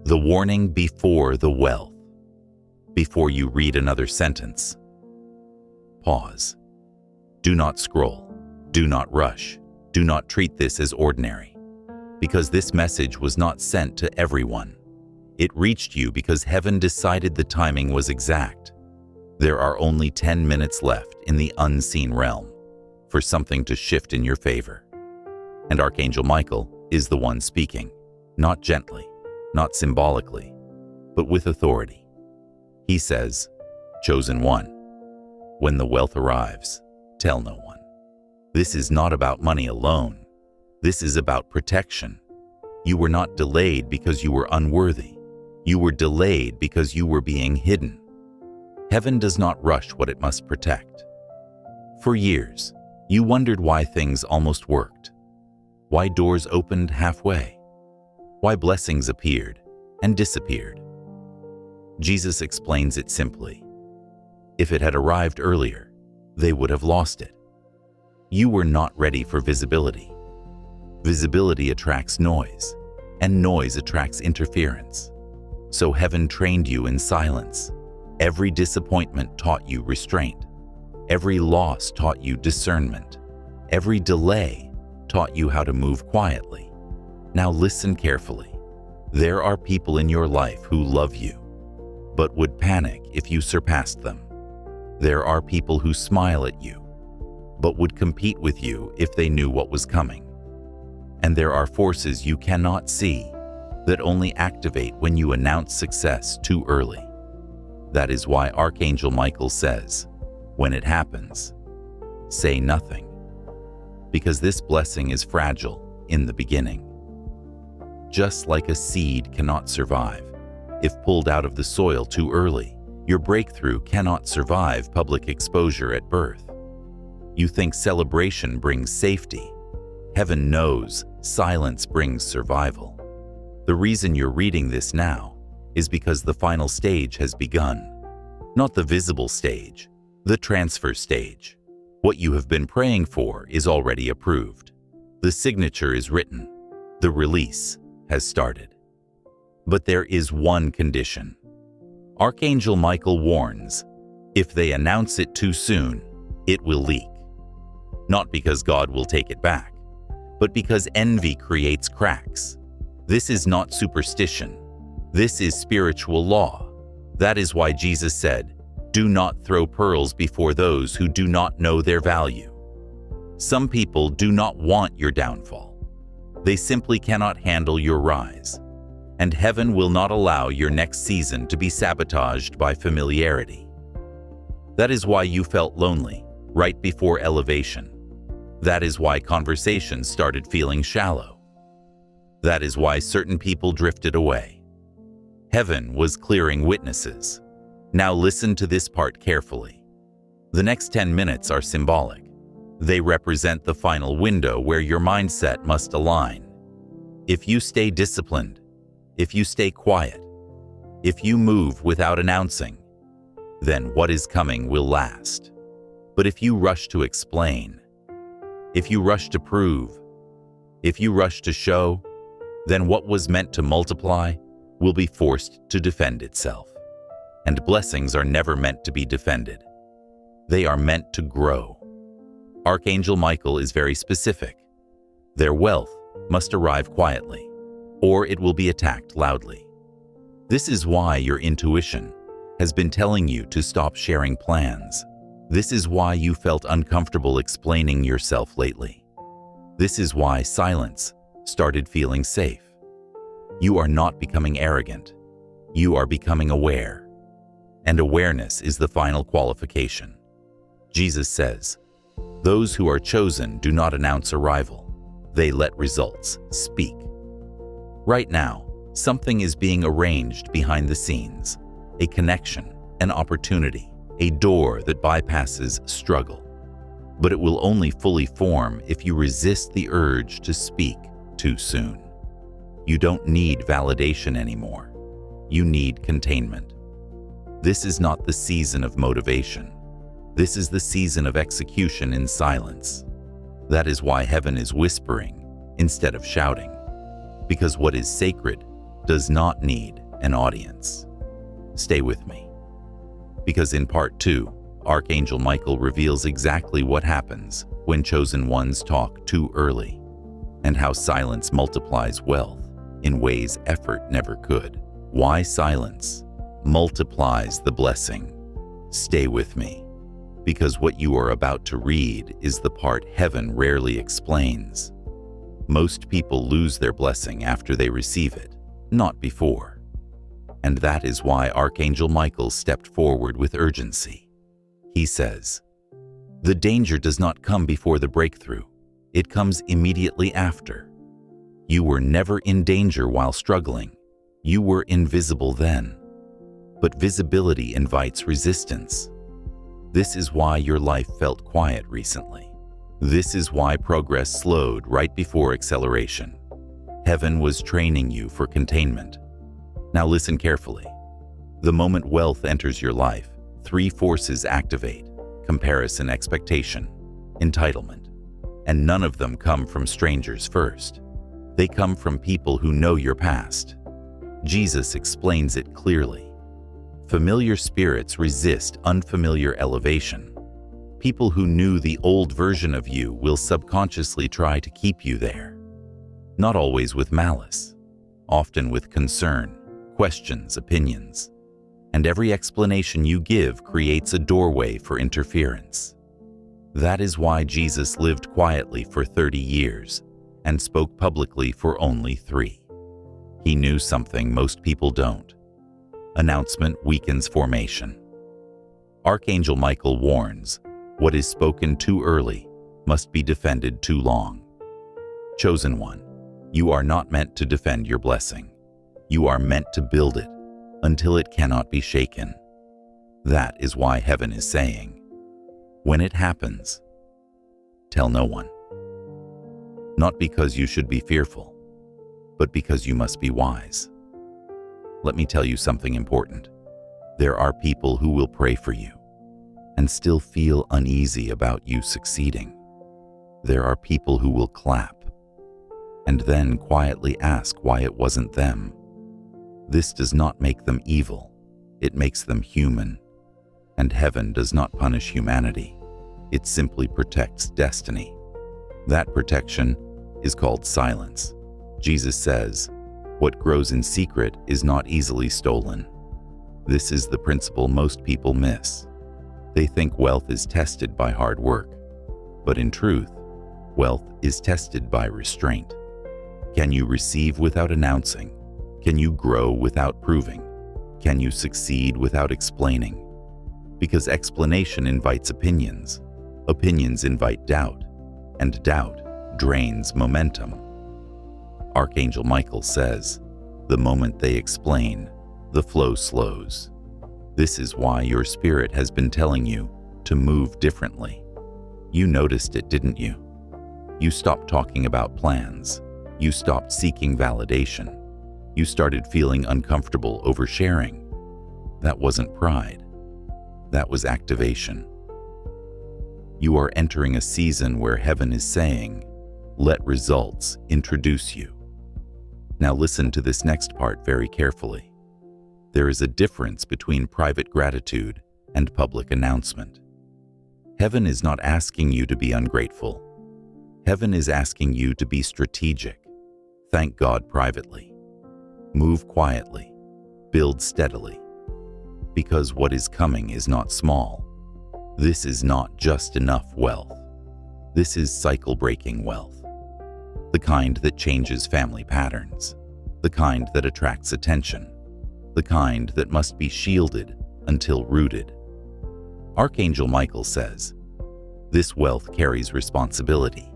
The warning before the wealth. Before you read another sentence, pause. Do not scroll. Do not rush. Do not treat this as ordinary. Because this message was not sent to everyone. It reached you because heaven decided the timing was exact. There are only 10 minutes left in the unseen realm for something to shift in your favor. And Archangel Michael is the one speaking, not gently, not symbolically, but with authority. He says, "Chosen one, when the wealth arrives, tell no one." This is not about money alone. This is about protection. You were not delayed because you were unworthy. You were delayed because you were being hidden. Heaven does not rush what it must protect. For years, you wondered why things almost worked, why doors opened halfway, why blessings appeared and disappeared. Jesus explains it simply. If it had arrived earlier, they would have lost it. You were not ready for visibility. Visibility attracts noise, and noise attracts interference. So heaven trained you in silence. Every disappointment taught you restraint. Every loss taught you discernment. Every delay taught you how to move quietly. Now listen carefully. There are people in your life who love you, but would panic if you surpassed them. There are people who smile at you, but would compete with you if they knew what was coming. And there are forces you cannot see that only activate when you announce success too early. That is why Archangel Michael says, when it happens, say nothing. Because this blessing is fragile in the beginning. Just like a seed cannot survive if pulled out of the soil too early, your breakthrough cannot survive public exposure at birth. You think celebration brings safety. Heaven knows silence brings survival. The reason you're reading this now is because the final stage has begun. Not the visible stage, the transfer stage. What you have been praying for is already approved. The signature is written. The release has started. But there is one condition. Archangel Michael warns, if they announce it too soon, it will leak. Not because God will take it back, but because envy creates cracks. This is not superstition. This is spiritual law. That is why Jesus said, "Do not throw pearls before those who do not know their value." Some people do not want your downfall. They simply cannot handle your rise. And heaven will not allow your next season to be sabotaged by familiarity. That is why you felt lonely right before elevation. That is why conversations started feeling shallow. That is why certain people drifted away. Heaven was clearing witnesses. Now listen to this part carefully. The next 10 minutes are symbolic. They represent the final window where your mindset must align. If you stay disciplined, if you stay quiet, if you move without announcing, then what is coming will last. But if you rush to explain, if you rush to prove, if you rush to show, then what was meant to multiply will be forced to defend itself. And blessings are never meant to be defended. They are meant to grow. Archangel Michael is very specific. Their wealth must arrive quietly, or it will be attacked loudly. This is why your intuition has been telling you to stop sharing plans. This is why you felt uncomfortable explaining yourself lately. This is why silence started feeling safe. You are not becoming arrogant. You are becoming aware. And awareness is the final qualification. Jesus says, "Those who are chosen do not announce arrival. They let results speak." Right now, something is being arranged behind the scenes. A connection, an opportunity, a door that bypasses struggle. But it will only fully form if you resist the urge to speak too soon. You don't need validation anymore. You need containment. This is not the season of motivation. This is the season of execution in silence. That is why heaven is whispering instead of shouting. Because what is sacred does not need an audience. Stay with me, because in part 2, Archangel Michael reveals exactly what happens when chosen ones talk too early, and how silence multiplies wealth in ways effort never could. Why silence multiplies the blessing. Stay with me, because what you are about to read is the part heaven rarely explains. Most people lose their blessing after they receive it, not before. And that is why Archangel Michael stepped forward with urgency. He says, "The danger does not come before the breakthrough. It comes immediately after. You were never in danger while struggling. You were invisible then. But visibility invites resistance. This is why your life felt quiet recently. This is why progress slowed right before acceleration. Heaven was training you for containment. Now listen carefully. The moment wealth enters your life, 3 forces activate: comparison, expectation, entitlement. And none of them come from strangers first. They come from people who know your past. Jesus explains it clearly. Familiar spirits resist unfamiliar elevation. People who knew the old version of you will subconsciously try to keep you there. Not always with malice, often with concern, questions, opinions. And every explanation you give creates a doorway for interference. That is why Jesus lived quietly for 30 years and spoke publicly for only 3. He knew something most people don't. Announcement weakens formation. Archangel Michael warns, what is spoken too early must be defended too long. Chosen one, you are not meant to defend your blessing. You are meant to build it until it cannot be shaken. That is why heaven is saying, when it happens, tell no one. Not because you should be fearful, but because you must be wise. Let me tell you something important. There are people who will pray for you and still feel uneasy about you succeeding. There are people who will clap and then quietly ask why it wasn't them. This does not make them evil. It makes them human. And heaven does not punish humanity. It simply protects destiny. That protection is called silence. Jesus says, what grows in secret is not easily stolen. This is the principle most people miss. They think wealth is tested by hard work. But in truth, wealth is tested by restraint. Can you receive without announcing? Can you grow without proving? Can you succeed without explaining? Because explanation invites opinions. Opinions invite doubt, and doubt drains momentum. Archangel Michael says, the moment they explain, the flow slows. This is why your spirit has been telling you to move differently. You noticed it, didn't you? You stopped talking about plans. You stopped seeking validation. You started feeling uncomfortable oversharing. That wasn't pride. That was activation. You are entering a season where heaven is saying, let results introduce you. Now listen to this next part very carefully. There is a difference between private gratitude and public announcement. Heaven is not asking you to be ungrateful. Heaven is asking you to be strategic. Thank God privately. Move quietly. Build steadily. Because what is coming is not small. This is not just enough wealth. This is cycle-breaking wealth. The kind that changes family patterns. The kind that attracts attention. The kind that must be shielded until rooted. Archangel Michael says, this wealth carries responsibility.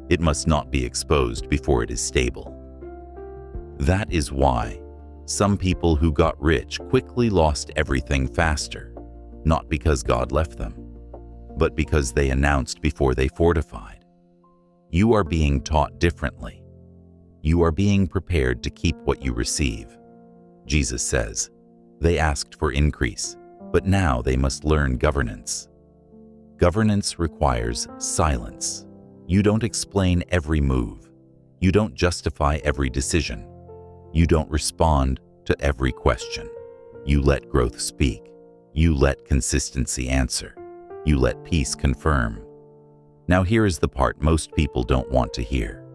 It must not be exposed before it is stable. That is why some people who got rich quickly lost everything faster, not because God left them, but because they announced before they fortified. You are being taught differently. You are being prepared to keep what you receive. Jesus says, they asked for increase, but now they must learn governance. Governance requires silence. You don't explain every move. You don't justify every decision. You don't respond to every question. You let growth speak. You let consistency answer. You let peace confirm. Now here is the part most people don't want to hear.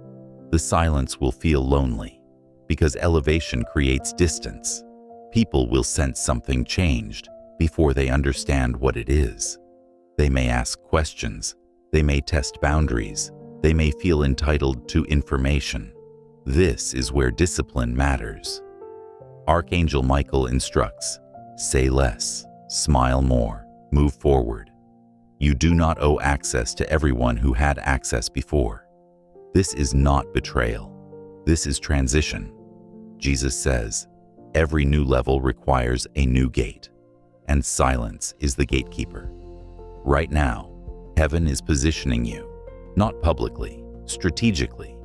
The silence will feel lonely, because elevation creates distance. People will sense something changed before they understand what it is. They may ask questions. They may test boundaries. They may feel entitled to information. This is where discipline matters. Archangel Michael instructs, say less, smile more, move forward. You do not owe access to everyone who had access before. This is not betrayal. This is transition. Jesus says, every new level requires a new gate, and silence is the gatekeeper. Right now, heaven is positioning you, not publicly, strategically.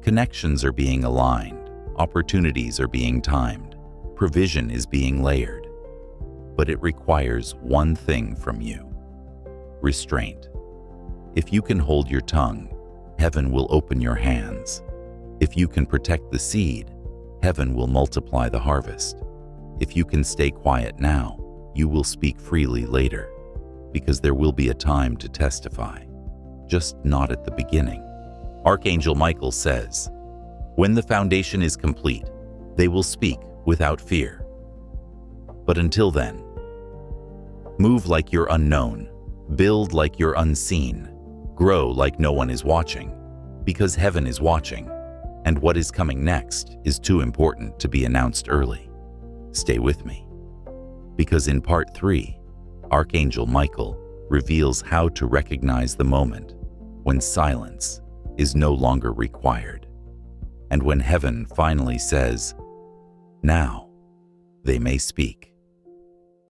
Connections are being aligned, opportunities are being timed, provision is being layered. But it requires one thing from you: restraint. If you can hold your tongue, heaven will open your hands. If you can protect the seed, heaven will multiply the harvest. If you can stay quiet now, you will speak freely later, because there will be a time to testify, just not at the beginning. Archangel Michael says, when the foundation is complete, they will speak without fear. But until then, move like you're unknown, build like you're unseen, grow like no one is watching, because heaven is watching, and what is coming next is too important to be announced early. Stay with me, because in part 3, Archangel Michael reveals how to recognize the moment when silence is no longer required, and when heaven finally says, now they may speak.